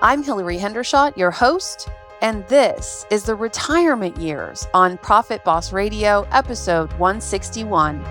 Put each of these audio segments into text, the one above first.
I'm Hilary Hendershot, your host, and this is the Retirement Years on Profit Boss Radio, episode 161.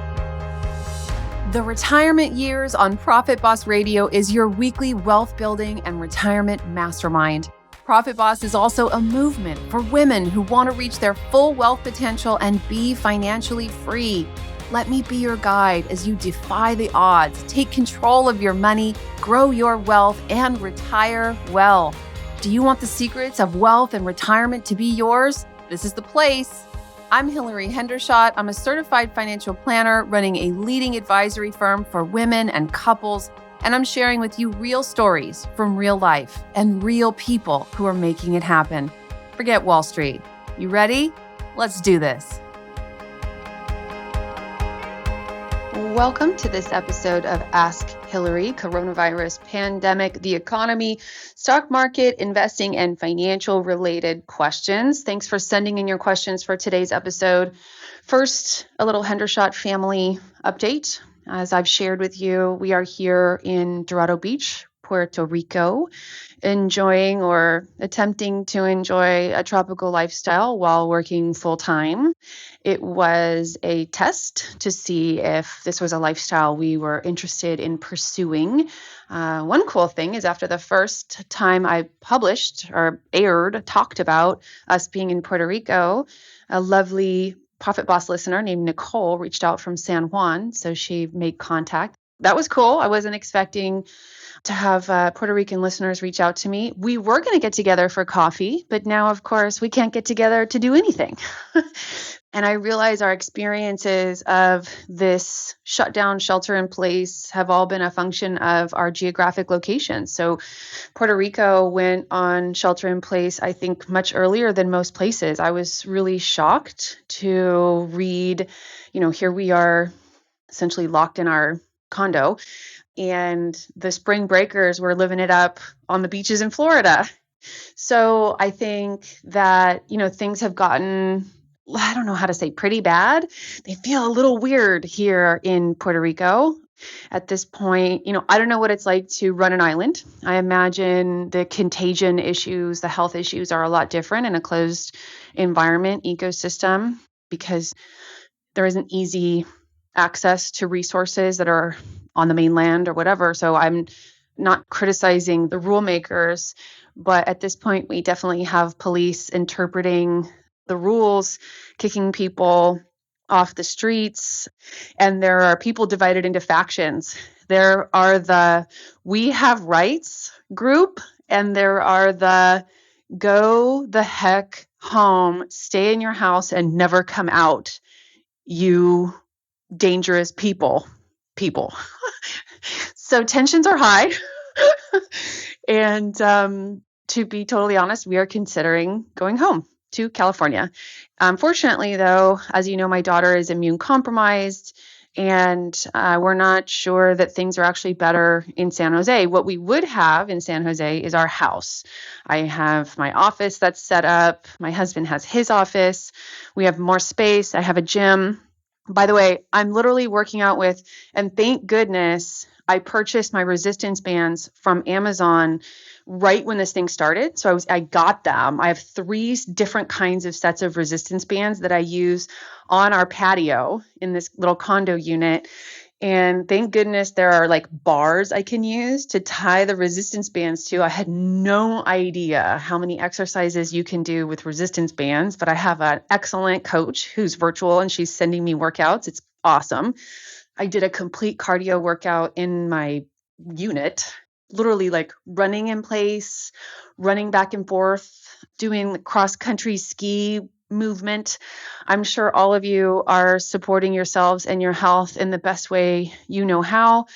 The Retirement Years on Profit Boss Radio is your weekly wealth building and retirement mastermind. Profit Boss is also a movement for women who want to reach their full wealth potential and be financially free. Let me be your guide as you defy the odds, take control of your money, grow your wealth, and retire well. Do you want the secrets of wealth and retirement to be yours? This is the place. I'm Hilary Hendershot. I'm a certified financial planner running a leading advisory firm for women and couples, and I'm sharing with you real stories from real life and real people who are making it happen. Forget Wall Street. You ready? Let's do this. Welcome to this episode of Ask Hilary, coronavirus, pandemic, the economy, stock market, investing, and financial related questions. Thanks for sending in your questions for today's episode. First, a little Hendershot family update. As I've shared with you, we are here in Dorado Beach, Puerto Rico, enjoying or attempting to enjoy a tropical lifestyle while working full time. It was a test to see if this was a lifestyle we were interested in pursuing. One cool thing is after the first time I published or talked about us being in Puerto Rico, a lovely Profit Boss listener named Nicole reached out from San Juan. So she made contact. That was cool. I wasn't expecting to have Puerto Rican listeners reach out to me. We were going to get together for coffee, but now, of course, we can't get together to do anything. And I realize our experiences of this shutdown, shelter in place have all been a function of our geographic location. So Puerto Rico went on shelter in place, I think, much earlier than most places. I was really shocked to read, here we are essentially locked in our condo, and the spring breakers were living it up on the beaches in Florida. So I think that, things have gotten, I don't know how to say, pretty bad. They feel a little weird here in Puerto Rico. At this point, I don't know what it's like to run an island. I imagine the contagion issues, the health issues are a lot different in a closed environment ecosystem because there isn't easy access to resources that are on the mainland or whatever. So I'm not criticizing the rule makers, but at this point, we definitely have police interpreting the rules, kicking people off the streets, and there are people divided into factions. There are the "we have rights" group, and there are the "go the heck home, stay in your house and never come out, you dangerous people. So tensions are high. And to be totally honest, we are considering going home to California. Fortunately, though, as you know, my daughter is immune compromised, and we're not sure that things are actually better in San Jose. What we would have in San Jose is our house. I have my office that's set up. My husband has his office. We have more space. I have a gym. By the way, I'm literally working out with, and thank goodness, I purchased my resistance bands from Amazon right when this thing started. So I got them. I have 3 different kinds of sets of resistance bands that I use on our patio in this little condo unit. And thank goodness there are like bars I can use to tie the resistance bands to. I had no idea how many exercises you can do with resistance bands, but I have an excellent coach who's virtual and she's sending me workouts. It's awesome. I did a complete cardio workout in my unit, literally like running in place, running back and forth, doing the cross-country ski movement. I'm sure all of you are supporting yourselves and your health in the best way you know how.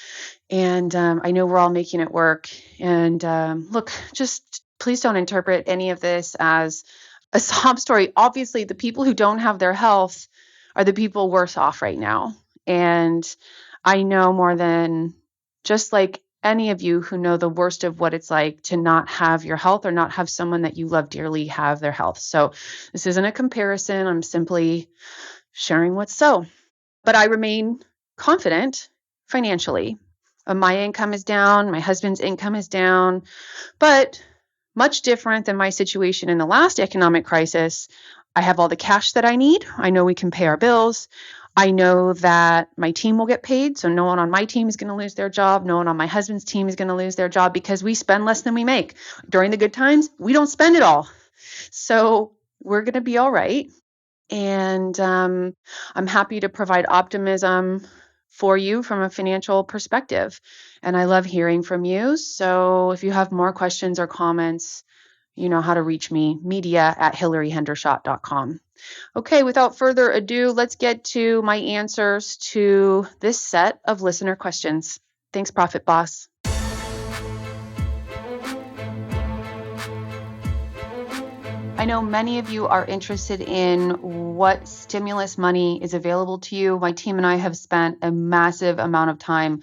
And I know we're all making it work. And look, just please don't interpret any of this as a sob story. Obviously, the people who don't have their health are the people worse off right now. And I know more than just like any of you who know the worst of what it's like to not have your health or not have someone that you love dearly have their health. So this isn't a comparison. I'm simply sharing what's so. But I remain confident financially. My income is down. My husband's income is down. But much different than my situation in the last economic crisis. I have all the cash that I need. I know we can pay our bills. I know that my team will get paid. So no one on my team is going to lose their job. No one on my husband's team is going to lose their job because we spend less than we make. During the good times, we don't spend it all. So we're going to be all right. And I'm happy to provide optimism for you from a financial perspective. And I love hearing from you. So if you have more questions or comments, you know how to reach me, media@hilaryhendershot.com. Okay, without further ado, let's get to my answers to this set of listener questions. Thanks, Profit Boss. I know many of you are interested in what stimulus money is available to you. My team and I have spent a massive amount of time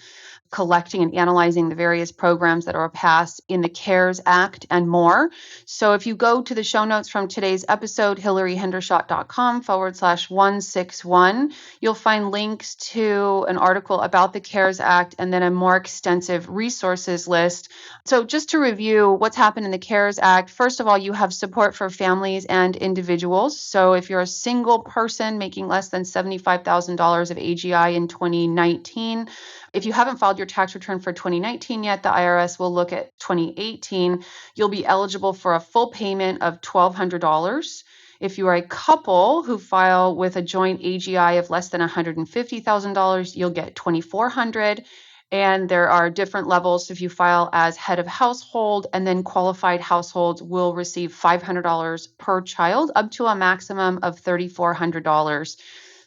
collecting and analyzing the various programs that are passed in the CARES Act and more. So if you go to the show notes from today's episode, hilaryhendershot.com/161, you'll find links to an article about the CARES Act and then a more extensive resources list. So just to review what's happened in the CARES Act, first of all, you have support for families and individuals. So if you're a single person making less than $75,000 of AGI in 2019, if you haven't filed your tax return for 2019 yet, the IRS will look at 2018. You'll be eligible for a full payment of $1,200. If you are a couple who file with a joint AGI of less than $150,000, you'll get $2,400. And there are different levels. If you file as head of household, and then qualified households will receive $500 per child, up to a maximum of $3,400.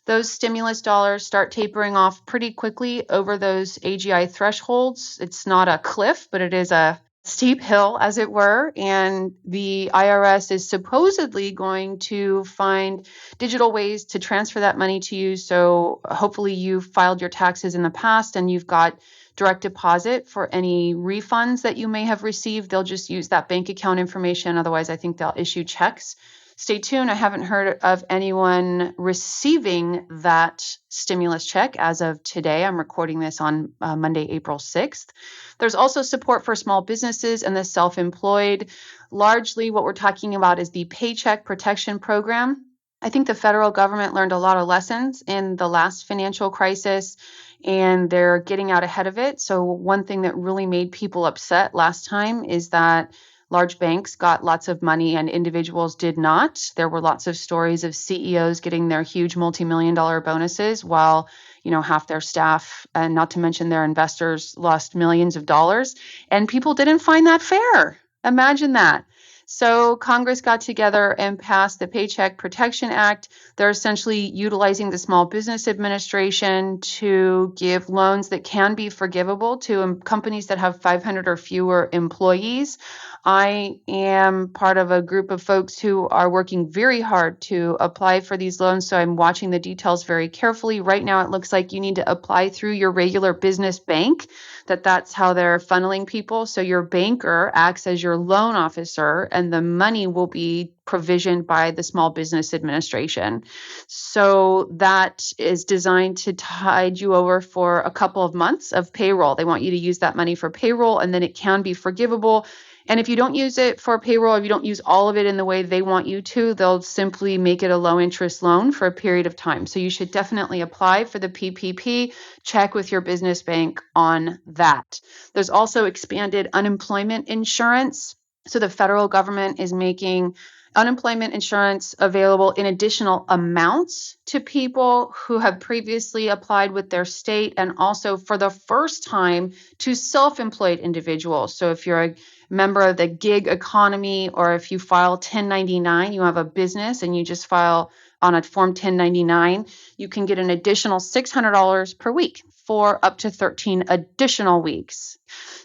Those stimulus dollars start tapering off pretty quickly over those AGI thresholds. It's not a cliff, but it is a steep hill, as it were. And the IRS is supposedly going to find digital ways to transfer that money to you. So hopefully you've filed your taxes in the past and you've got direct deposit for any refunds that you may have received. They'll just use that bank account information. Otherwise, I think they'll issue checks. Stay tuned. I haven't heard of anyone receiving that stimulus check as of today. I'm recording this on Monday, April 6th. There's also support for small businesses and the self-employed. Largely what we're talking about is the Paycheck Protection Program. I think the federal government learned a lot of lessons in the last financial crisis, and they're getting out ahead of it. So one thing that really made people upset last time is that large banks got lots of money and individuals did not. There were lots of stories of CEOs getting their huge multi-million-dollar bonuses while, half their staff, and not to mention their investors, lost millions of dollars. And people didn't find that fair. Imagine that. So Congress got together and passed the Paycheck Protection Act. They're essentially utilizing the Small Business Administration to give loans that can be forgivable to companies that have 500 or fewer employees. I am part of a group of folks who are working very hard to apply for these loans, so I'm watching the details very carefully. Right now, it looks like you need to apply through your regular business bank, that's how they're funneling people. So your banker acts as your loan officer, and the money will be provisioned by the Small Business Administration. So that is designed to tide you over for a couple of months of payroll. They want you to use that money for payroll, and then it can be forgivable. And if you don't use it for payroll, if you don't use all of it in the way they want you to, they'll simply make it a low interest loan for a period of time. So you should definitely apply for the PPP. Check with your business bank on that. There's also expanded unemployment insurance. So the federal government is making unemployment insurance available in additional amounts to people who have previously applied with their state, and also for the first time to self-employed individuals. So if you're a member of the gig economy, or if you file 1099, you have a business and you just file on a form 1099, you can get an additional $600 per week for up to 13 additional weeks.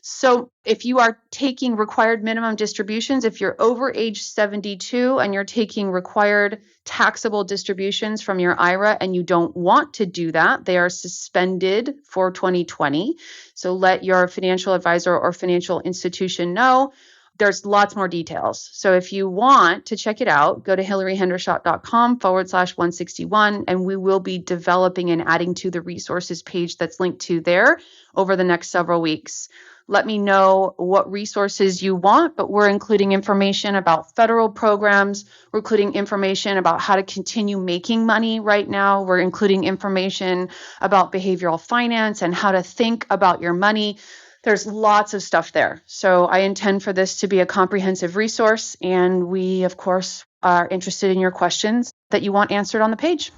So if you are taking required minimum distributions, if you're over age 72 and you're taking required taxable distributions from your IRA and you don't want to do that, they are suspended for 2020. So let your financial advisor or financial institution know. There's lots more details. So if you want to check it out, go to hilaryhendershot.com/161, and we will be developing and adding to the resources page that's linked to there over the next several weeks. Let me know what resources you want, but we're including information about federal programs. We're including information about how to continue making money right now. We're including information about behavioral finance and how to think about your money. There's lots of stuff there. So I intend for this to be a comprehensive resource, and we, of course, are interested in your questions that you want answered on the page.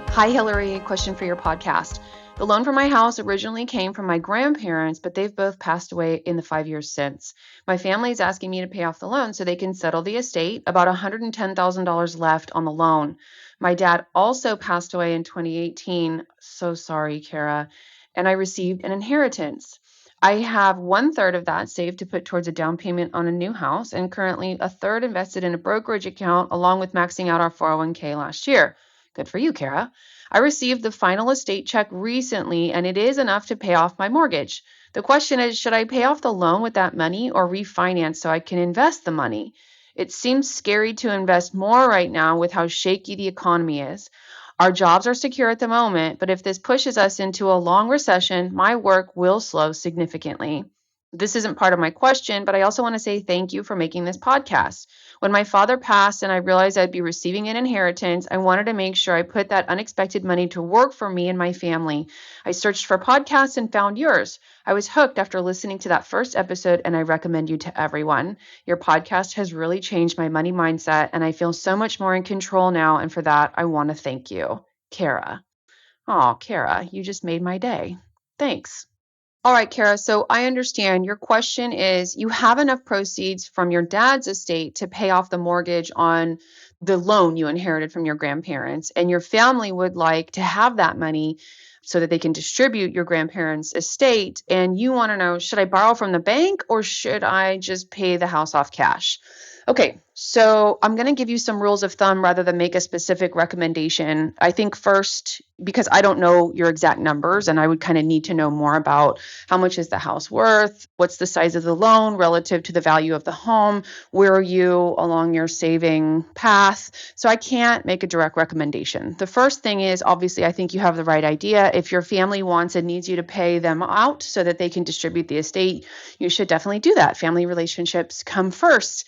Hi, Hilary. Question for your podcast. The loan for my house originally came from my grandparents, but they've both passed away in the 5 years since. My family is asking me to pay off the loan so they can settle the estate, about $110,000 left on the loan. My dad also passed away in 2018. So sorry, Kara. And I received an inheritance. I have 1/3 of that saved to put towards a down payment on a new house, and currently a third invested in a brokerage account, along with maxing out our 401k last year. Good for you, Kara. I received the final estate check recently, and it is enough to pay off my mortgage. The question is, should I pay off the loan with that money or refinance so I can invest the money? It seems scary to invest more right now with how shaky the economy is. Our jobs are secure at the moment, but if this pushes us into a long recession, my work will slow significantly. This isn't part of my question, but I also want to say thank you for making this podcast. When my father passed and I realized I'd be receiving an inheritance, I wanted to make sure I put that unexpected money to work for me and my family. I searched for podcasts and found yours. I was hooked after listening to that first episode, and I recommend you to everyone. Your podcast has really changed my money mindset, and I feel so much more in control now, and for that, I want to thank you. Kara. Oh, Kara, you just made my day. Thanks. All right, Kara. So I understand your question is you have enough proceeds from your dad's estate to pay off the mortgage on the loan you inherited from your grandparents, and your family would like to have that money so that they can distribute your grandparents' estate. And you want to know, should I borrow from the bank or should I just pay the house off cash? Okay, so I'm going to give you some rules of thumb rather than make a specific recommendation. I think first, because I don't know your exact numbers and I would kind of need to know more about how much is the house worth, what's the size of the loan relative to the value of the home, where are you along your saving path. So I can't make a direct recommendation. The first thing is, obviously, I think you have the right idea. If your family wants and needs you to pay them out so that they can distribute the estate, you should definitely do that. Family relationships come first.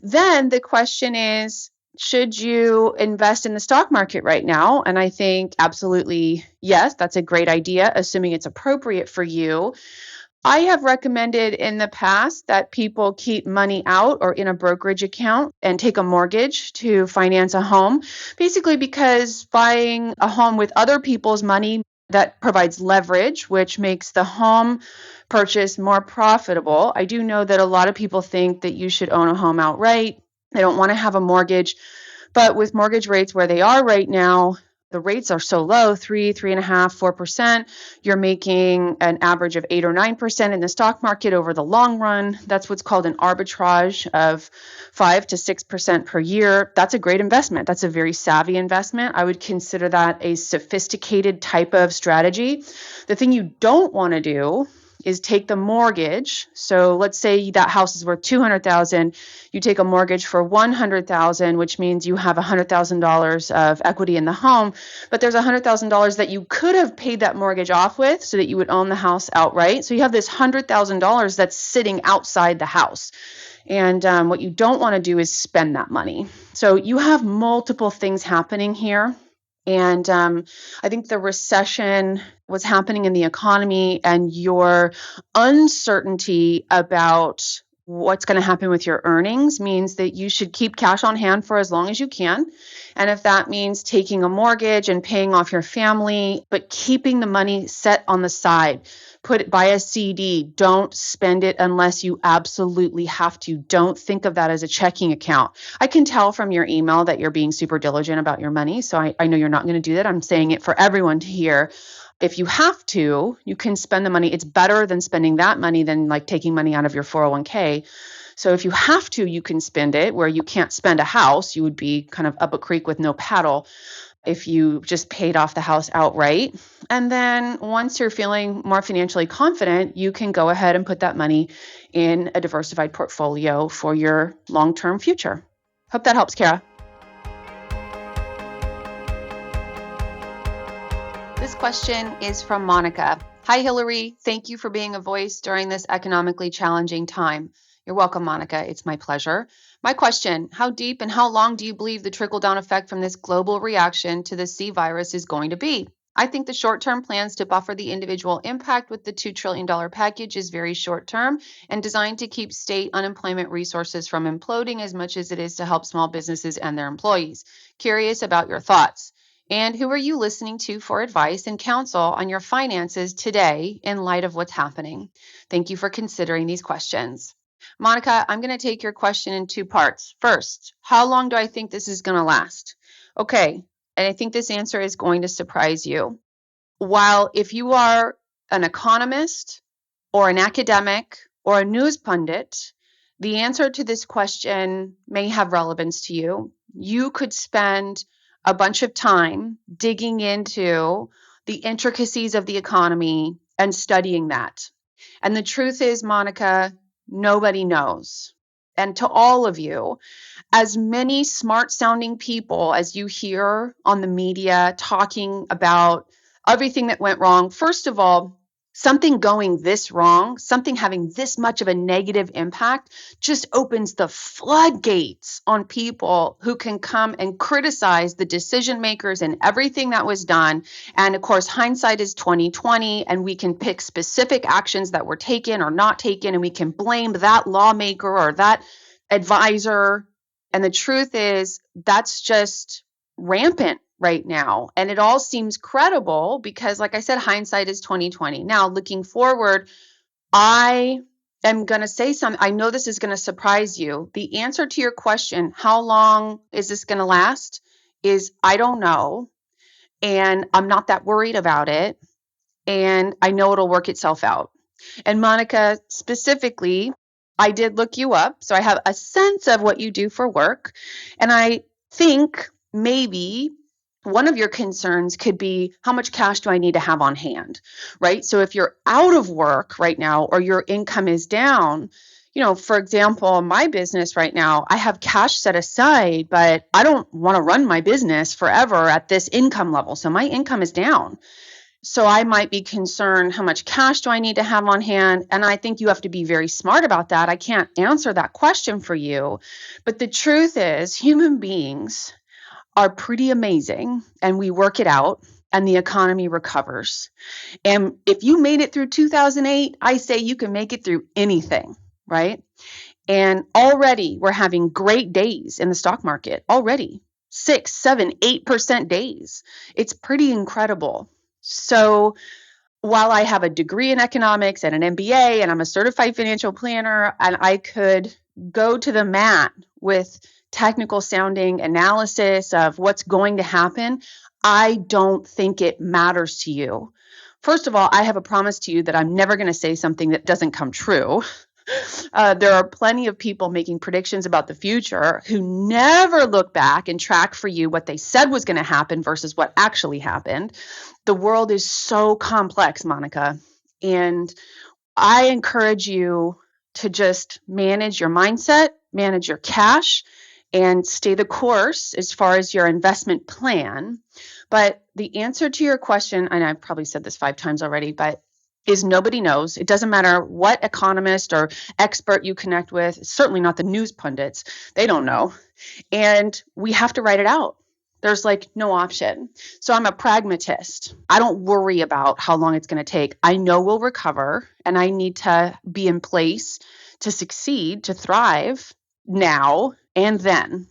Then the question is, should you invest in the stock market right now? And I think absolutely yes, that's a great idea, assuming it's appropriate for you. I have recommended in the past that people keep money out or in a brokerage account and take a mortgage to finance a home, basically because buying a home with other people's money, that provides leverage, which makes the home purchase more profitable. I do know that a lot of people think that you should own a home outright. They don't want to have a mortgage. But with mortgage rates where they are right now, the rates are so low, 3.5%, 4%. You're making an average of 8 or 9% in the stock market over the long run. That's what's called an arbitrage of 5 to 6% per year. That's a great investment. That's a very savvy investment. I would consider that a sophisticated type of strategy. The thing you don't want to do is take the mortgage. So let's say that house is worth $200,000. You take a mortgage for $100,000, which means you have $100,000 of equity in the home. But there's $100,000 that you could have paid that mortgage off with, so that you would own the house outright. So you have this $100,000 that's sitting outside the house. And what you don't want to do is spend that money. So you have multiple things happening here. And I think the recession, what's happening in the economy, and your uncertainty about what's going to happen with your earnings means that you should keep cash on hand for as long as you can. And if that means taking a mortgage and paying off your family, but keeping the money set on the side, buy a CD, don't spend it unless you absolutely have to. Don't think of that as a checking account. I can tell from your email that you're being super diligent about your money. So I know you're not going to do that. I'm saying it for everyone to hear. If you have to, you can spend the money. It's better than spending that money than like taking money out of your 401k. So if you have to, you can spend it where you can't spend a house. You would be kind of up a creek with no paddle if you just paid off the house outright. And then once you're feeling more financially confident, you can go ahead and put that money in a diversified portfolio for your long-term future. Hope that helps, Kara. This question is from Monica. Hi, Hilary. Thank you for being a voice during this economically challenging time. You're welcome, Monica. It's my pleasure. My question: how deep and how long do you believe the trickle down effect from this global reaction to the C virus is going to be? I think the short term plans to buffer the individual impact with the $2 trillion package is very short term and designed to keep state unemployment resources from imploding as much as it is to help small businesses and their employees. Curious about your thoughts. And who are you listening to for advice and counsel on your finances today in light of what's happening? Thank you for considering these questions. Monica, I'm going to take your question in two parts. First, how long do I think this is going to last? Okay, and I think this answer is going to surprise you. While if you are an economist or an academic or a news pundit, the answer to this question may have relevance to you. You could spend a bunch of time digging into the intricacies of the economy and studying that. And the truth is, Monica, nobody knows. And to all of you, as many smart sounding people as you hear on the media talking about everything that went wrong, first of all, something going this wrong, something having this much of a negative impact, just opens the floodgates on people who can come and criticize the decision makers and everything that was done. And of course, hindsight is 2020, and we can pick specific actions that were taken or not taken, and we can blame that lawmaker or that advisor. And the truth is, that's just rampant right now. And it all seems credible because, like I said, hindsight is 2020. Now, looking forward, I am going to say something. I know this is going to surprise you. The answer to your question, how long is this going to last, is I don't know. And I'm not that worried about it. And I know it'll work itself out. And Monica, specifically, I did look you up, so I have a sense of what you do for work. And I think maybe one of your concerns could be, how much cash do I need to have on hand, right? So if you're out of work right now or your income is down, for example, my business right now, I have cash set aside, but I don't want to run my business forever at this income level. So my income is down. So I might be concerned, how much cash do I need to have on hand? And I think you have to be very smart about that. I can't answer that question for you. But the truth is, human beings are pretty amazing, and we work it out, and the economy recovers. And if you made it through 2008, I say you can make it through anything, right? And already we're having great days in the stock market already. 6, 7, 8% days. It's pretty incredible. So while I have a degree in economics and an MBA and I'm a certified financial planner, and I could go to the mat with technical sounding analysis of what's going to happen, I don't think it matters to you. First of all, I have a promise to you that I'm never going to say something that doesn't come true. There are plenty of people making predictions about the future who never look back and track for you what they said was going to happen versus what actually happened. The world is so complex, Monica. And I encourage you to just manage your mindset, manage your cash, and stay the course as far as your investment plan. But the answer to your question, and I've probably said this 5 times already, but is nobody knows. It doesn't matter what economist or expert you connect with, certainly not the news pundits. They don't know. And we have to write it out. There's like no option. So I'm a pragmatist. I don't worry about how long it's going to take. I know we'll recover, and I need to be in place to succeed, to thrive now and then.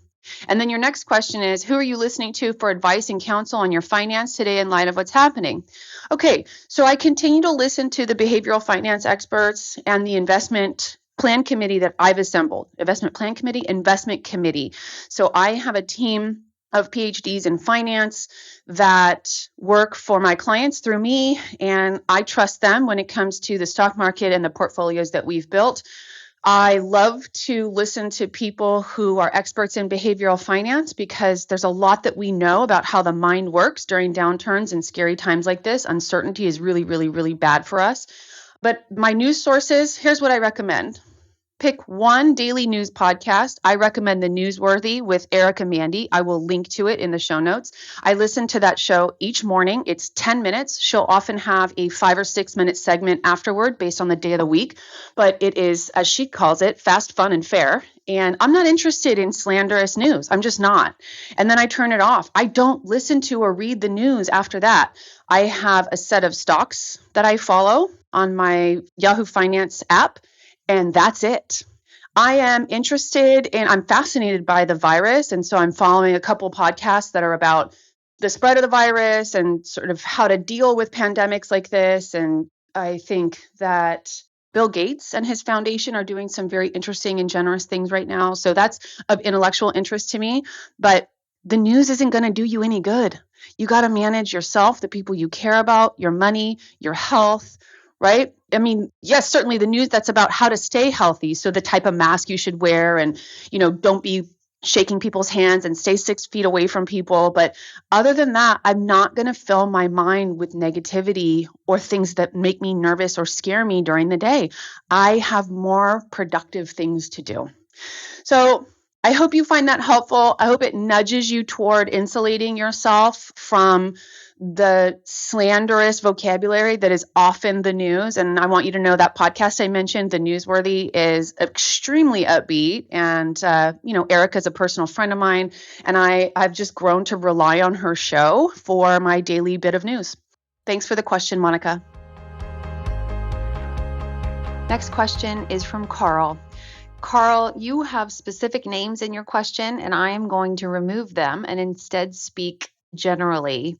And then your next question is, who are you listening to for advice and counsel on your finance today in light of what's happening? Okay, so I continue to listen to the behavioral finance experts and the investment plan committee that I've assembled. Investment plan committee, investment committee. So I have a team of PhDs in finance that work for my clients through me, and I trust them when it comes to the stock market and the portfolios that we've built. I love to listen to people who are experts in behavioral finance because there's a lot that we know about how the mind works during downturns and scary times like this. Uncertainty is really, really, really bad for us. But my news sources, here's what I recommend. Pick one daily news podcast. I recommend The Newsworthy with Erica Mandy. I will link to it in the show notes. I listen to that show each morning. It's 10 minutes. She'll often have a 5 or 6 minute segment afterward based on the day of the week. But it is, as she calls it, fast, fun, and fair. And I'm not interested in slanderous news. I'm just not. And then I turn it off. I don't listen to or read the news after that. I have a set of stocks that I follow on my Yahoo Finance app, and that's it. I am interested and I'm fascinated by the virus. And so I'm following a couple podcasts that are about the spread of the virus and sort of how to deal with pandemics like this. And I think that Bill Gates and his foundation are doing some very interesting and generous things right now. So that's of intellectual interest to me. But the news isn't going to do you any good. You got to manage yourself, the people you care about, your money, your health, right? I mean, yes, certainly the news that's about how to stay healthy. So the type of mask you should wear and, don't be shaking people's hands and stay 6 feet away from people. But other than that, I'm not going to fill my mind with negativity or things that make me nervous or scare me during the day. I have more productive things to do. So I hope you find that helpful. I hope it nudges you toward insulating yourself from the slanderous vocabulary that is often the news. And I want you to know that podcast I mentioned, The Newsworthy, is extremely upbeat. And, Erica's a personal friend of mine, and I've just grown to rely on her show for my daily bit of news. Thanks for the question, Monica. Next question is from Carl. Carl, you have specific names in your question, and I am going to remove them and instead speak generally.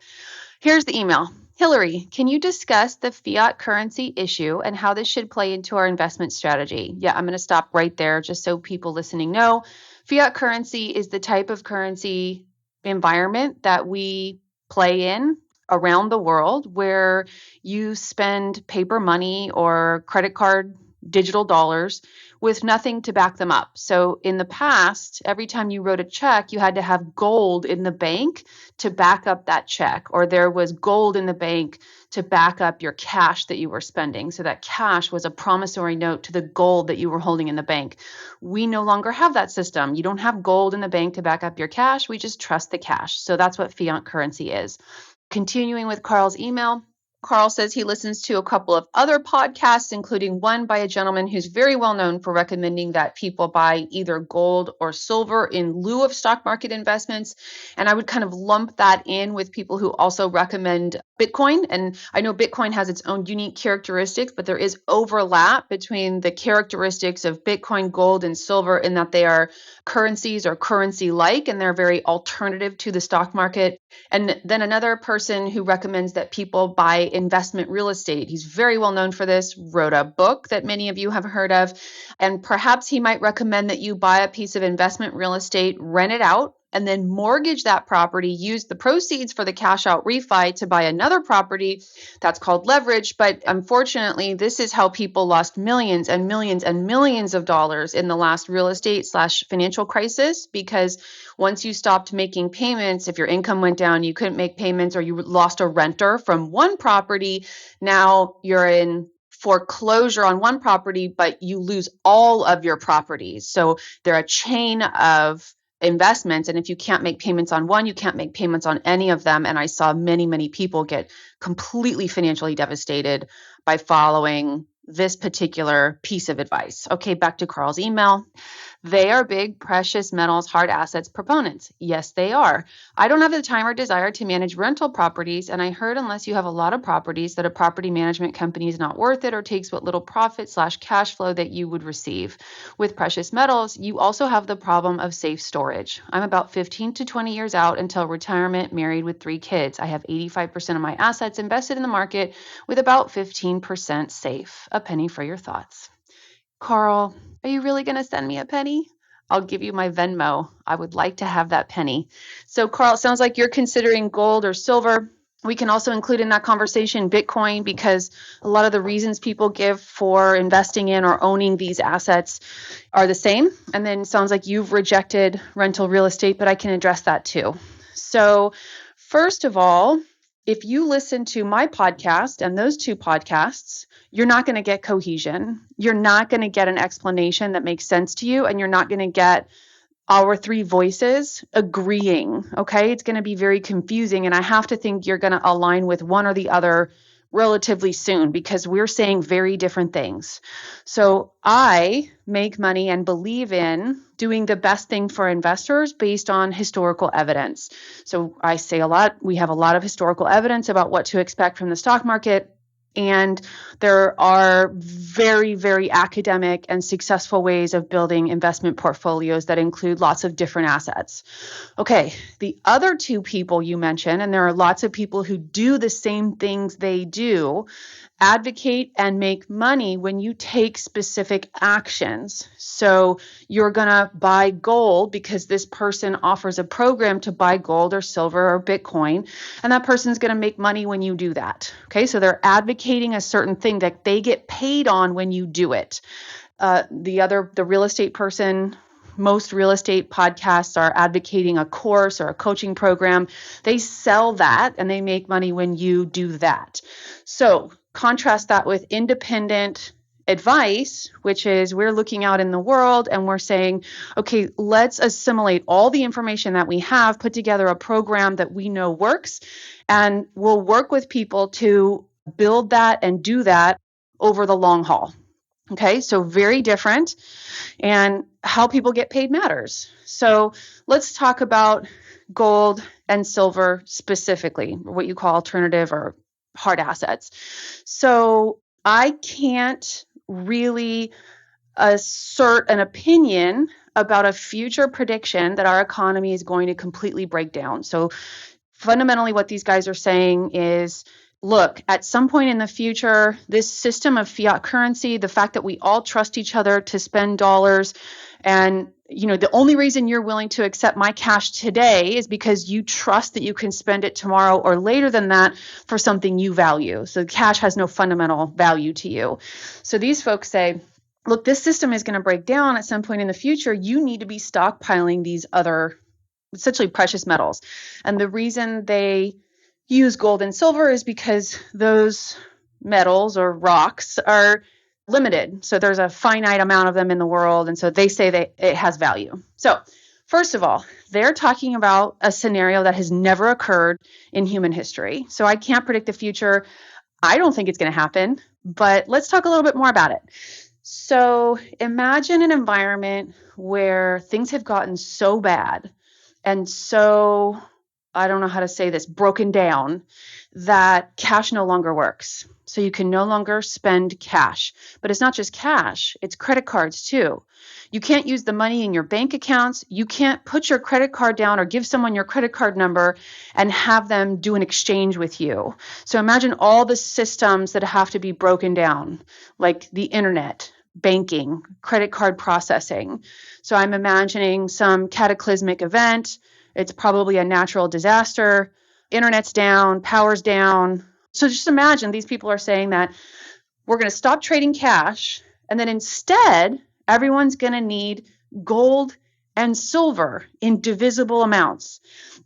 Here's the email. Hilary, can you discuss the fiat currency issue and how this should play into our investment strategy? Yeah, I'm going to stop right there just so people listening know. Fiat currency is the type of currency environment that we play in around the world where you spend paper money or credit card digital dollars with nothing to back them up. So in the past, every time you wrote a check, you had to have gold in the bank to back up that check, or there was gold in the bank to back up your cash that you were spending. So that cash was a promissory note to the gold that you were holding in the bank. We no longer have that system. You don't have gold in the bank to back up your cash. We just trust the cash. So that's what fiat currency is. Continuing with Carl's email, Carl says he listens to a couple of other podcasts, including one by a gentleman who's very well known for recommending that people buy either gold or silver in lieu of stock market investments. And I would kind of lump that in with people who also recommend Bitcoin. And I know Bitcoin has its own unique characteristics, but there is overlap between the characteristics of Bitcoin, gold, and silver in that they are currencies or currency-like, and they're very alternative to the stock market. And then another person who recommends that people buy investment real estate. He's very well known for this, wrote a book that many of you have heard of. And perhaps he might recommend that you buy a piece of investment real estate, rent it out, and then mortgage that property, use the proceeds for the cash out refi to buy another property. That's called leverage. But unfortunately, this is how people lost millions and millions and millions of dollars in the last real estate / financial crisis, because once you stopped making payments, if your income went down, you couldn't make payments, or you lost a renter from one property, now you're in foreclosure on one property, but you lose all of your properties. So they're a chain of investments. And if you can't make payments on one, you can't make payments on any of them. And I saw many, many people get completely financially devastated by following this particular piece of advice. Okay, back to Carl's email. They are big precious metals, hard assets proponents. Yes, they are. I don't have the time or desire to manage rental properties, and I heard unless you have a lot of properties that a property management company is not worth it or takes what little profit / cash flow that you would receive. With precious metals, you also have the problem of safe storage. I'm about 15 to 20 years out until retirement, married with 3 kids. I have 85% of my assets invested in the market with about 15% safe. A penny for your thoughts. Carl, are you really going to send me a penny? I'll give you my Venmo. I would like to have that penny. So, Carl, it sounds like you're considering gold or silver. We can also include in that conversation Bitcoin, because a lot of the reasons people give for investing in or owning these assets are the same. And then it sounds like you've rejected rental real estate, but I can address that too. So, first of all, if you listen to my podcast and those 2 podcasts, you're not going to get cohesion. You're not going to get an explanation that makes sense to you, and you're not going to get our three voices agreeing. Okay. It's going to be very confusing. And I have to think you're going to align with one or the other relatively soon because we're saying very different things. So I make money and believe in doing the best thing for investors based on historical evidence. So I say a lot, we have a lot of historical evidence about what to expect from the stock market. And there are very, very academic and successful ways of building investment portfolios that include lots of different assets. Okay, the other two people you mentioned, and there are lots of people who do the same things they do, advocate and make money when you take specific actions. So you're going to buy gold because this person offers a program to buy gold or silver or Bitcoin, and that person's going to make money when you do that. Okay, so they're advocating a certain thing that they get paid on when you do it. The real estate person, most real estate podcasts are advocating a course or a coaching program. They sell that and they make money when you do that. So contrast that with independent advice, which is we're looking out in the world and we're saying, okay, let's assimilate all the information that we have, put together a program that we know works, and we'll work with people to build that and do that over the long haul. Okay, so very different, and how people get paid matters. So let's talk about gold and silver specifically, what you call alternative or hard assets. So I can't really assert an opinion about a future prediction that our economy is going to completely break down. So fundamentally, what these guys are saying is, look, at some point in the future, this system of fiat currency, the fact that we all trust each other to spend dollars, and the only reason you're willing to accept my cash today is because you trust that you can spend it tomorrow or later than that for something you value. So cash has no fundamental value to you. So these folks say, look, this system is going to break down at some point in the future. You need to be stockpiling these other essentially precious metals. And the reason they use gold and silver is because those metals or rocks are limited. So there's a finite amount of them in the world. And so they say that it has value. So first of all, they're talking about a scenario that has never occurred in human history. So I can't predict the future. I don't think it's going to happen, but let's talk a little bit more about it. So imagine an environment where things have gotten so bad and so, I don't know how to say this, broken down, that cash no longer works. So you can no longer spend cash. But it's not just cash, it's credit cards too. You can't use the money in your bank accounts. You can't put your credit card down or give someone your credit card number and have them do an exchange with you. So imagine all the systems that have to be broken down, like the internet, banking, credit card processing. So I'm imagining some cataclysmic event. It's probably a natural disaster. Internet's down, power's down. So just imagine these people are saying that we're going to stop trading cash, and then instead, everyone's going to need gold and silver in divisible amounts,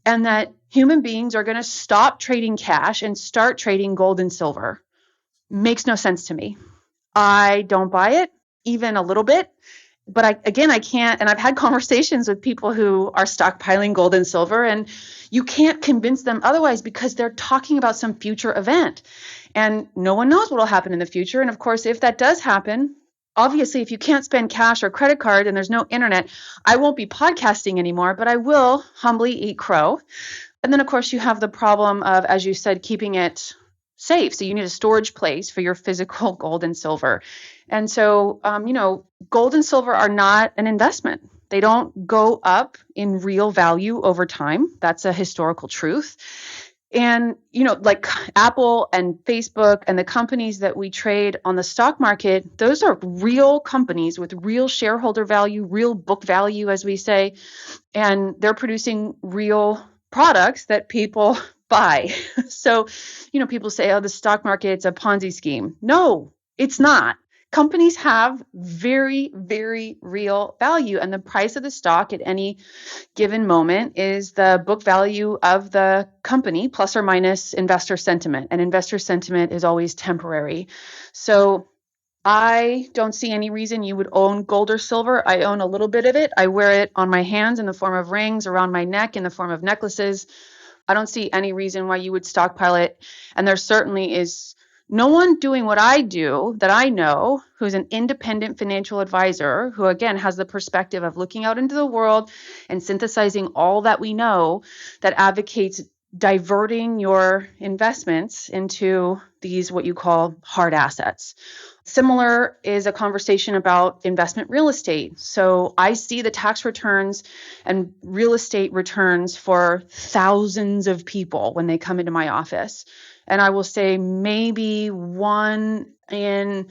and that human beings are going to stop trading cash and start trading gold and silver. Makes no sense to me. I don't buy it, even a little bit. But I can't, and I've had conversations with people who are stockpiling gold and silver, and you can't convince them otherwise because they're talking about some future event. And no one knows what will happen in the future. And of course, if that does happen, obviously, if you can't spend cash or credit card and there's no internet, I won't be podcasting anymore, but I will humbly eat crow. And then, of course, you have the problem of, as you said, keeping it safe. So you need a storage place for your physical gold and silver. And so, gold and silver are not an investment. They don't go up in real value over time. That's a historical truth. And, like Apple and Facebook and the companies that we trade on the stock market, those are real companies with real shareholder value, real book value, as we say, and they're producing real products that people buy. So, people say, oh, the stock market's a Ponzi scheme. No, it's not. Companies have very, very real value, and the price of the stock at any given moment is the book value of the company plus or minus investor sentiment. And investor sentiment is always temporary. So I don't see any reason you would own gold or silver. I own a little bit of it. I wear it on my hands in the form of rings, around my neck in the form of necklaces. I don't see any reason why you would stockpile it. And there certainly is no one doing what I do that I know who's an independent financial advisor who, again, has the perspective of looking out into the world and synthesizing all that we know that advocates diverting your investments into these, what you call hard assets. Similar is a conversation about investment real estate. So I see the tax returns and real estate returns for thousands of people when they come into my office. And I will say maybe 1 in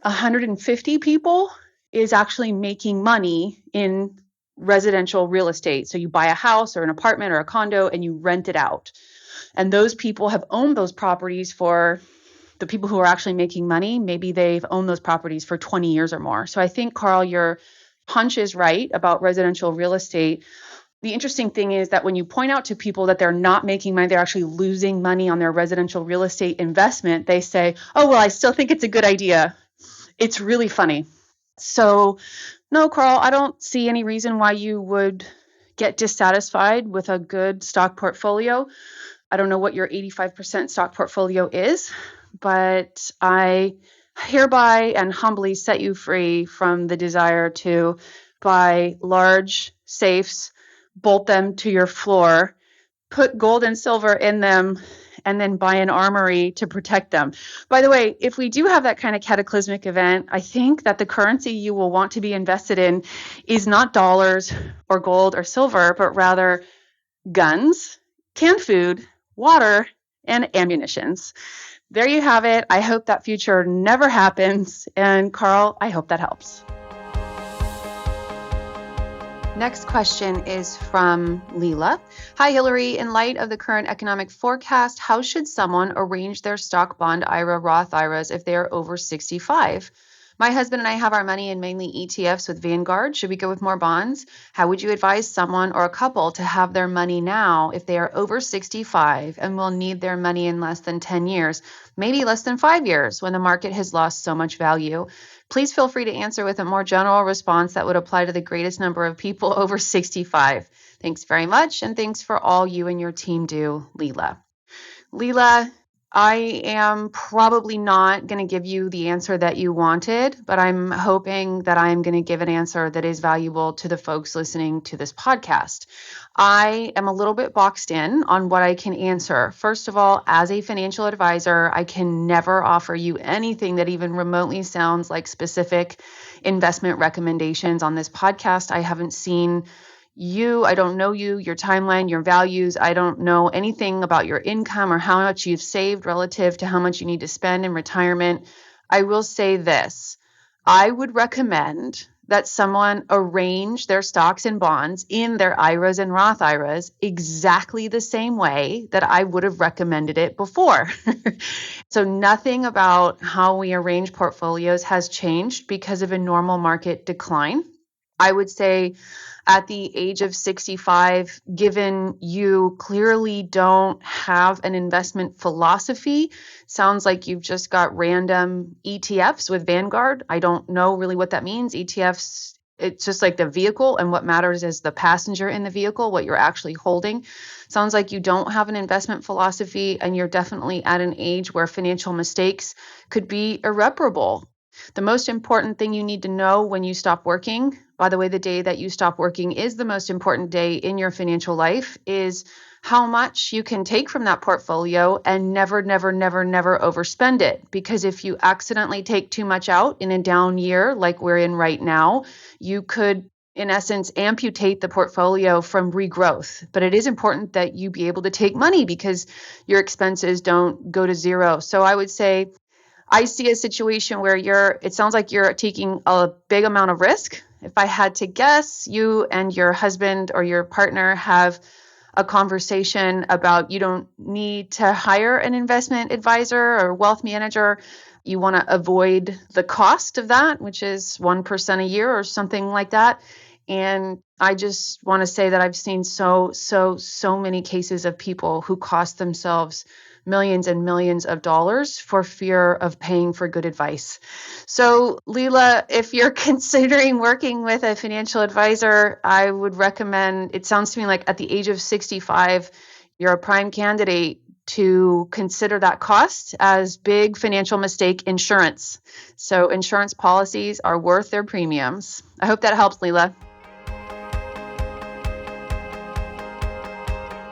150 people is actually making money in residential real estate. So you buy a house or an apartment or a condo and you rent it out. And those people have owned those properties for the people who are actually making money, maybe they've owned those properties for 20 years or more. So I think, Carl, your hunch is right about residential real estate. The interesting thing is that when you point out to people that they're not making money, they're actually losing money on their residential real estate investment, they say, oh, well, I still think it's a good idea. It's really funny. So no, Carl, I don't see any reason why you would get dissatisfied with a good stock portfolio. I don't know what your 85% stock portfolio is, but I hereby and humbly set you free from the desire to buy large safes, bolt them to your floor, put gold and silver in them, and then buy an armory to protect them. By the way, if we do have that kind of cataclysmic event, I think that the currency you will want to be invested in is not dollars or gold or silver, but rather guns, canned food, water, and ammunitions. There you have it. I hope that future never happens. And Carl, I hope that helps. Next question is from Leela. Hi, Hilary. In light of the current economic forecast, how should someone arrange their stock, bond, IRA, Roth IRAs if they are over 65? My husband and I have our money in mainly ETFs with Vanguard. Should we go with more bonds? How would you advise someone or a couple to have their money now if they are over 65 and will need their money in less than 10 years, maybe less than 5 years when the market has lost so much value? Please feel free to answer with a more general response that would apply to the greatest number of people over 65. Thanks very much, and thanks for all you and your team do, Leela. Leela, I am probably not going to give you the answer that you wanted, but I'm hoping that I'm going to give an answer that is valuable to the folks listening to this podcast. I am a little bit boxed in on what I can answer. First of all, as a financial advisor, I can never offer you anything that even remotely sounds like specific investment recommendations on this podcast. I haven't seen you, I don't know you, your timeline, your values. I don't know anything about your income or how much you've saved relative to how much you need to spend in retirement. I will say this. I would recommend that someone arrange their stocks and bonds in their IRAs and Roth IRAs exactly the same way that I would have recommended it before. So nothing about how we arrange portfolios has changed because of a normal market decline. I would say at the age of 65, given you clearly don't have an investment philosophy, sounds like you've just got random ETFs with Vanguard. I don't know really what that means. ETFs, it's just like the vehicle, and what matters is the passenger in the vehicle, what you're actually holding. Sounds like you don't have an investment philosophy, and you're definitely at an age where financial mistakes could be irreparable. The most important thing you need to know when you stop working, by the way, the day that you stop working is the most important day in your financial life, is how much you can take from that portfolio and never, never, never, never overspend it. Because if you accidentally take too much out in a down year like we're in right now, you could, in essence, amputate the portfolio from regrowth. But it is important that you be able to take money because your expenses don't go to zero. So I would say, I see a situation where it sounds like you're taking a big amount of risk. If I had to guess, you and your husband or your partner have a conversation about you don't need to hire an investment advisor or wealth manager. You want to avoid the cost of that, which is 1% a year or something like that. And I just want to say that I've seen so many cases of people who cost themselves millions and millions of dollars for fear of paying for good advice. So, Leela, if you're considering working with a financial advisor, I would recommend, it sounds to me like at the age of 65, you're a prime candidate to consider that cost as big financial mistake insurance. So, insurance policies are worth their premiums. I hope that helps, Leela.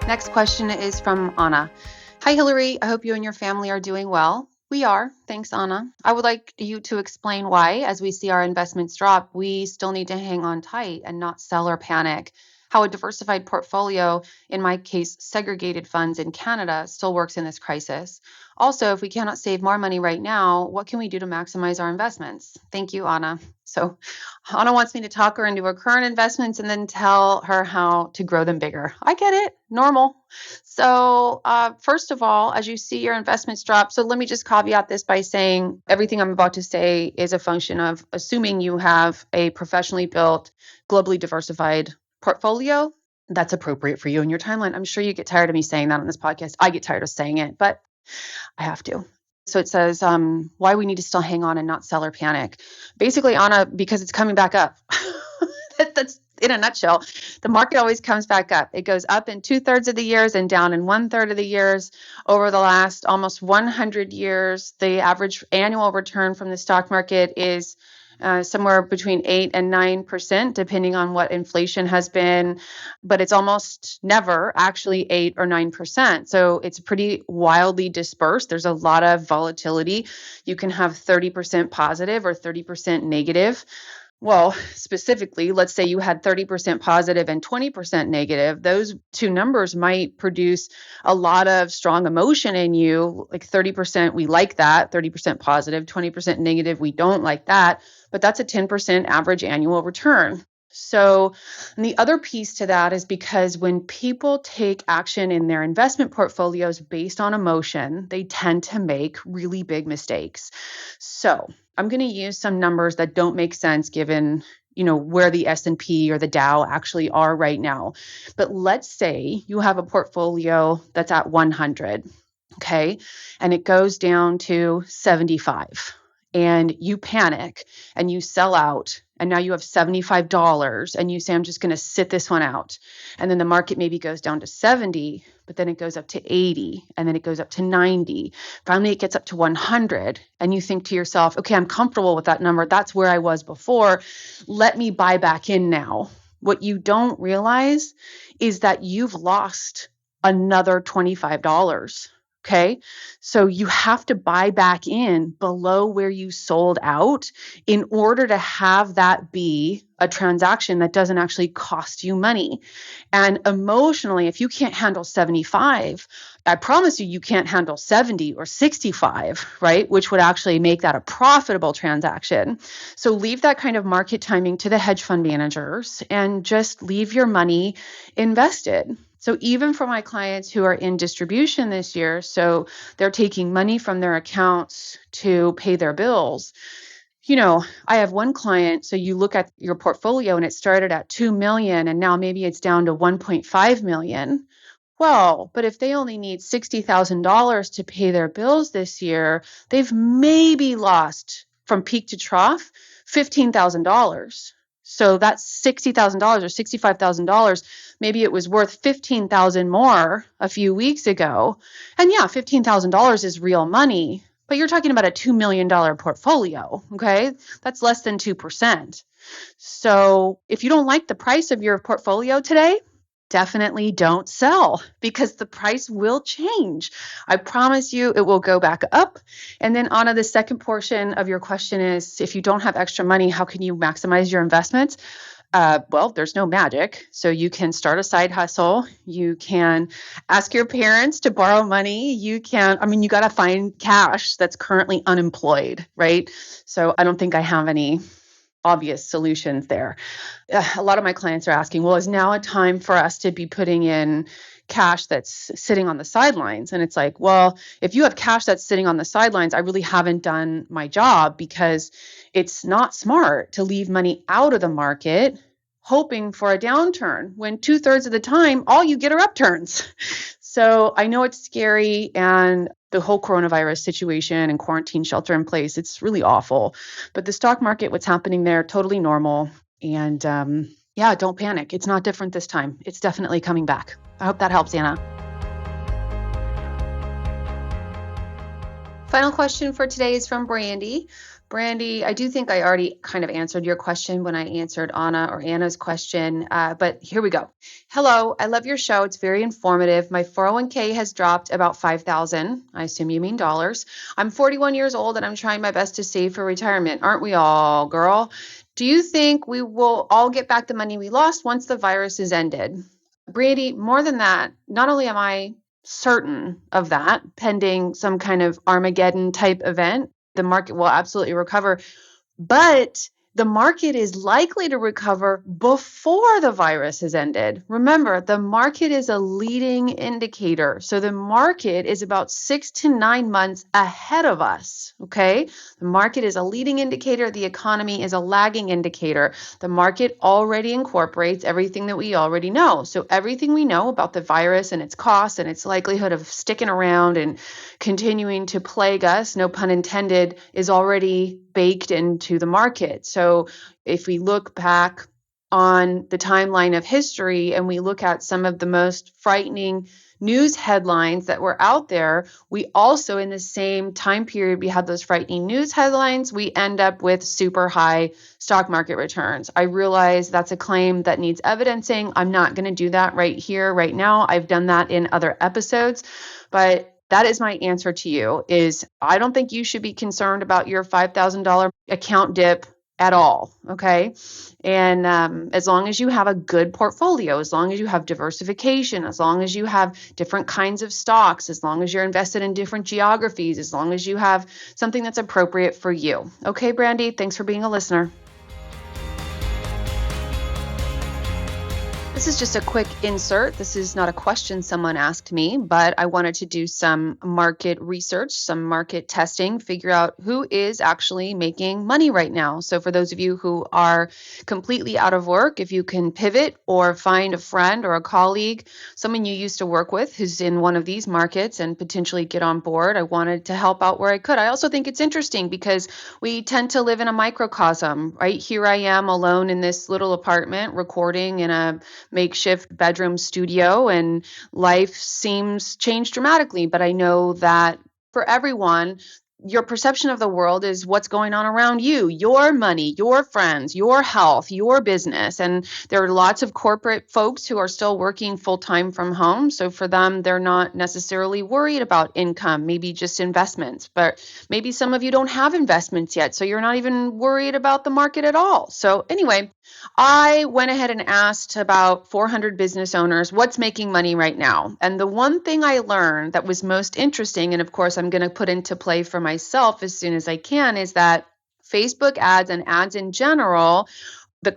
Next question is from Anna. Hi, Hilary. I hope you and your family are doing well. We are. Thanks, Anna. I would like you to explain why, as we see our investments drop, we still need to hang on tight and not sell or panic. How a diversified portfolio, in my case, segregated funds in Canada, still works in this crisis. Also, if we cannot save more money right now, what can we do to maximize our investments? Thank you, Anna. So, Anna wants me to talk her into her current investments and then tell her how to grow them bigger. I get it. Normal. So, first of all, as you see your investments drop, so let me just caveat this by saying everything I'm about to say is a function of assuming you have a professionally built, globally diversified portfolio that's appropriate for you and your timeline. I'm sure you get tired of me saying that on this podcast. I get tired of saying it, but I have to. So it says why we need to still hang on and not sell or panic. Basically, Anna, because it's coming back up. That's in a nutshell. The market always comes back up. It goes up in 2/3 of the years and down in 1/3 of the years. Over the last almost 100 years, the average annual return from the stock market is somewhere between 8 and 9%, depending on what inflation has been. But it's almost never actually 8 or 9%. So it's pretty wildly dispersed. There's a lot of volatility. You can have 30% positive or 30% negative. Well, specifically, let's say you had 30% positive and 20% negative. Those two numbers might produce a lot of strong emotion in you. Like 30%, we like that, 30% positive, 20% negative, we don't like that. But that's a 10% average annual return. So, and the other piece to that is because when people take action in their investment portfolios based on emotion, they tend to make really big mistakes. So, I'm going to use some numbers that don't make sense given, where the S&P or the Dow actually are right now. But let's say you have a portfolio that's at 100, okay? And it goes down to 75 and you panic and you sell out and now you have $75 and you say, I'm just going to sit this one out. And then the market maybe goes down to 70, but then it goes up to 80 and then it goes up to 90. Finally, it gets up to 100 and you think to yourself, okay, I'm comfortable with that number. That's where I was before. Let me buy back in now. What you don't realize is that you've lost another $25. Okay. So you have to buy back in below where you sold out in order to have that be a transaction that doesn't actually cost you money. And emotionally, if you can't handle 75, I promise you can't handle 70 or 65, right? Which would actually make that a profitable transaction. So leave that kind of market timing to the hedge fund managers and just leave your money invested. So even for my clients who are in distribution this year, so they're taking money from their accounts to pay their bills. I have one client, so you look at your portfolio and it started at 2 million and now maybe it's down to 1.5 million. Well, but if they only need $60,000 to pay their bills this year, they've maybe lost from peak to trough $15,000. So that's $60,000 or $65,000. Maybe it was worth $15,000 more a few weeks ago. And yeah, $15,000 is real money, but you're talking about a $2 million portfolio. Okay. That's less than 2%. So if you don't like the price of your portfolio today, definitely don't sell because the price will change. I promise you it will go back up. And then Anna, the second portion of your question is, if you don't have extra money, how can you maximize your investments? Well, there's no magic. So you can start a side hustle. You can ask your parents to borrow money. You got to find cash that's currently unemployed, right? So I don't think I have any obvious solutions there. A lot of my clients are asking, well, is now a time for us to be putting in cash that's sitting on the sidelines? And it's like, well, if you have cash that's sitting on the sidelines, I really haven't done my job, because it's not smart to leave money out of the market hoping for a downturn when 2/3 of the time, all you get are upturns. So I know it's scary, and the whole coronavirus situation and quarantine shelter in place, it's really awful. But the stock market, what's happening there, totally normal. And yeah, don't panic. It's not different this time. It's definitely coming back. I hope that helps, Anna. Final question for today is from Brandy. Brandy, I do think I already kind of answered your question when I answered Anna or Anna's question, but here we go. Hello, I love your show. It's very informative. My 401k has dropped about 5,000. I assume you mean dollars. I'm 41 years old and I'm trying my best to save for retirement. Aren't we all, girl? Do you think we will all get back the money we lost once the virus is ended? Brandy, more than that, not only am I certain of that, pending some kind of Armageddon type event, the market will absolutely recover. But the market is likely to recover before the virus has ended. Remember, the market is a leading indicator. So the market is about 6 to 9 months ahead of us. Okay. The market is a leading indicator. The economy is a lagging indicator. The market already incorporates everything that we already know. So everything we know about the virus and its costs and its likelihood of sticking around and continuing to plague us, no pun intended, is already baked into the market. So if we look back on the timeline of history and we look at some of the most frightening news headlines that were out there, we also, in the same time period we had those frightening news headlines, we end up with super high stock market returns. I realize that's a claim that needs evidencing. I'm not going to do that right here, right now. I've done that in other episodes, but that is my answer to you. Is I don't think you should be concerned about your $5,000 account dip at all. Okay. And as long as you have a good portfolio, as long as you have diversification, as long as you have different kinds of stocks, as long as you're invested in different geographies, as long as you have something that's appropriate for you. Okay, Brandy, thanks for being a listener. This is just a quick insert. This is not a question someone asked me, but I wanted to do some market research, some market testing, figure out who is actually making money right now. So for those of you who are completely out of work, if you can pivot or find a friend or a colleague, someone you used to work with who's in one of these markets and potentially get on board, I wanted to help out where I could. I also think it's interesting because we tend to live in a microcosm, right? Here I am alone in this little apartment recording in a makeshift bedroom studio, and life seems changed dramatically. But I know that for everyone, your perception of the world is what's going on around you, your money, your friends, your health, your business. And there are lots of corporate folks who are still working full time from home. So for them, they're not necessarily worried about income, maybe just investments. But maybe some of you don't have investments yet, so you're not even worried about the market at all. So anyway, I went ahead and asked about 400 business owners what's making money right now. And the one thing I learned that was most interesting, and of course I'm going to put into play for myself as soon as I can, is that Facebook ads and ads in general, the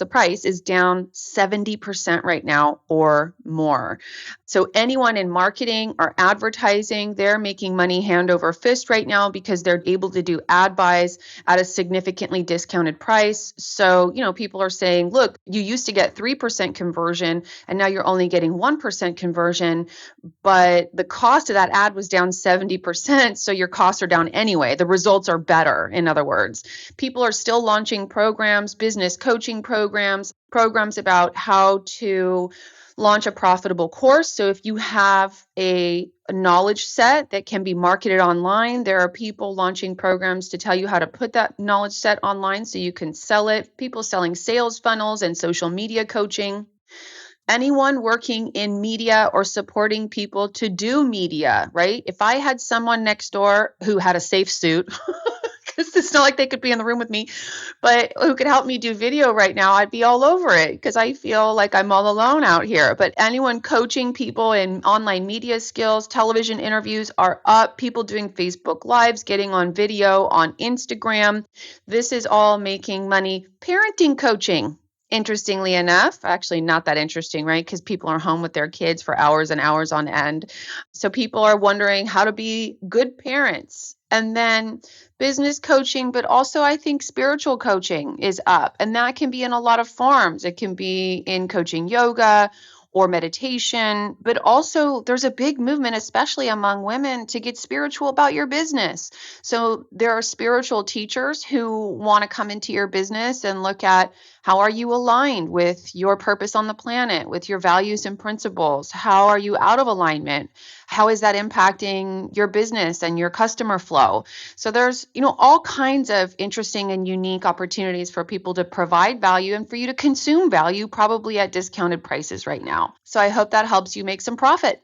price is down 70% right now or more. So anyone in marketing or advertising, they're making money hand over fist right now because they're able to do ad buys at a significantly discounted price. So, people are saying, look, you used to get 3% conversion and now you're only getting 1% conversion, but the cost of that ad was down 70%. So your costs are down anyway. The results are better, in other words. People are still launching programs, business coaching programs about how to launch a profitable course. So if you have a knowledge set that can be marketed online, there are people launching programs to tell you how to put that knowledge set online so you can sell it. People selling sales funnels and social media coaching. Anyone working in media or supporting people to do media, right? If I had someone next door who had a safe suit, because it's not like they could be in the room with me, but who could help me do video right now, I'd be all over it because I feel like I'm all alone out here. But anyone coaching people in online media skills, television interviews are up, people doing Facebook Lives, getting on video on Instagram. This is all making money. Parenting coaching. Interestingly enough, actually not that interesting, right? Because people are home with their kids for hours and hours on end. So people are wondering how to be good parents. And then business coaching, but also I think spiritual coaching is up. And that can be in a lot of forms. It can be in coaching yoga or meditation, but also there's a big movement, especially among women, to get spiritual about your business. So there are spiritual teachers who want to come into your business and look at how are you aligned with your purpose on the planet, with your values and principles? How are you out of alignment? How is that impacting your business and your customer flow? So there's, all kinds of interesting and unique opportunities for people to provide value and for you to consume value, probably at discounted prices right now. So I hope that helps you make some profit.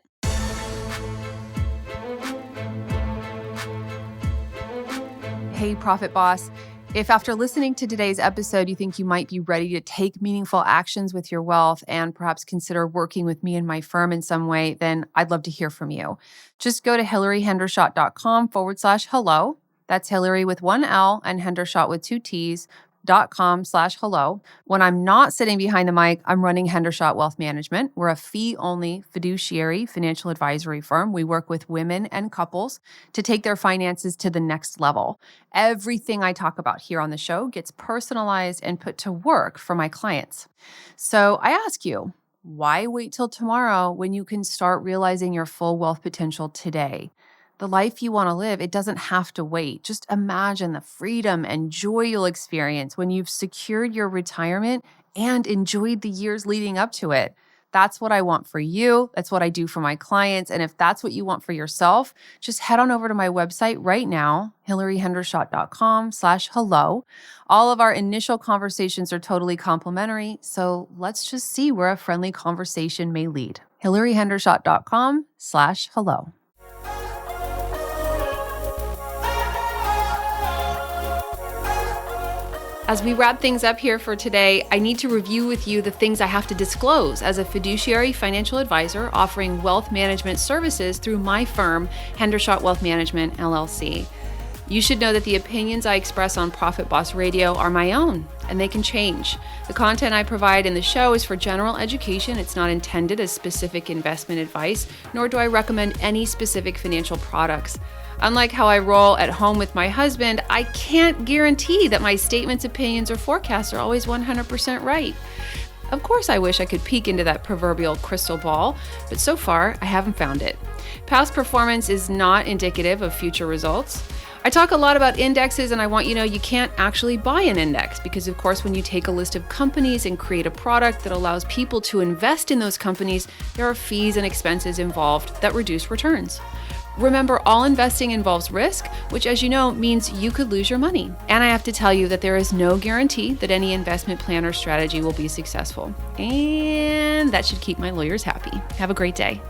Hey, Profit Boss. If after listening to today's episode, you think you might be ready to take meaningful actions with your wealth and perhaps consider working with me and my firm in some way, then I'd love to hear from you. Just go to hilaryhendershot.com/hello. That's Hilary with one L and Hendershot with two T's. .com/hello. When I'm not sitting behind the mic, I'm running Hendershot Wealth Management. We're a fee-only fiduciary financial advisory firm. We work with women and couples to take their finances to the next level. Everything I talk about here on the show gets personalized and put to work for my clients. So I ask you, why wait till tomorrow when you can start realizing your full wealth potential today? The life you want to live, it doesn't have to wait. Just imagine the freedom and joy you'll experience when you've secured your retirement and enjoyed the years leading up to it. That's what I want for you. That's what I do for my clients. And if that's what you want for yourself, just head on over to my website right now, hilaryhendershot.com/hello. All of our initial conversations are totally complimentary. So let's just see where a friendly conversation may lead. hilaryhendershot.com/hello. As we wrap things up here for today, I need to review with you the things I have to disclose as a fiduciary financial advisor offering wealth management services through my firm, Hendershot Wealth Management, LLC. You should know that the opinions I express on Profit Boss Radio are my own, and they can change. The content I provide in the show is for general education. It's not intended as specific investment advice, nor do I recommend any specific financial products. Unlike how I roll at home with my husband, I can't guarantee that my statements, opinions, or forecasts are always 100% right. Of course, I wish I could peek into that proverbial crystal ball, but so far, I haven't found it. Past performance is not indicative of future results. I talk a lot about indexes, and I want you to know you can't actually buy an index because, of course, when you take a list of companies and create a product that allows people to invest in those companies, there are fees and expenses involved that reduce returns. Remember, all investing involves risk, which, as you know, means you could lose your money. And I have to tell you that there is no guarantee that any investment plan or strategy will be successful. And that should keep my lawyers happy. Have a great day.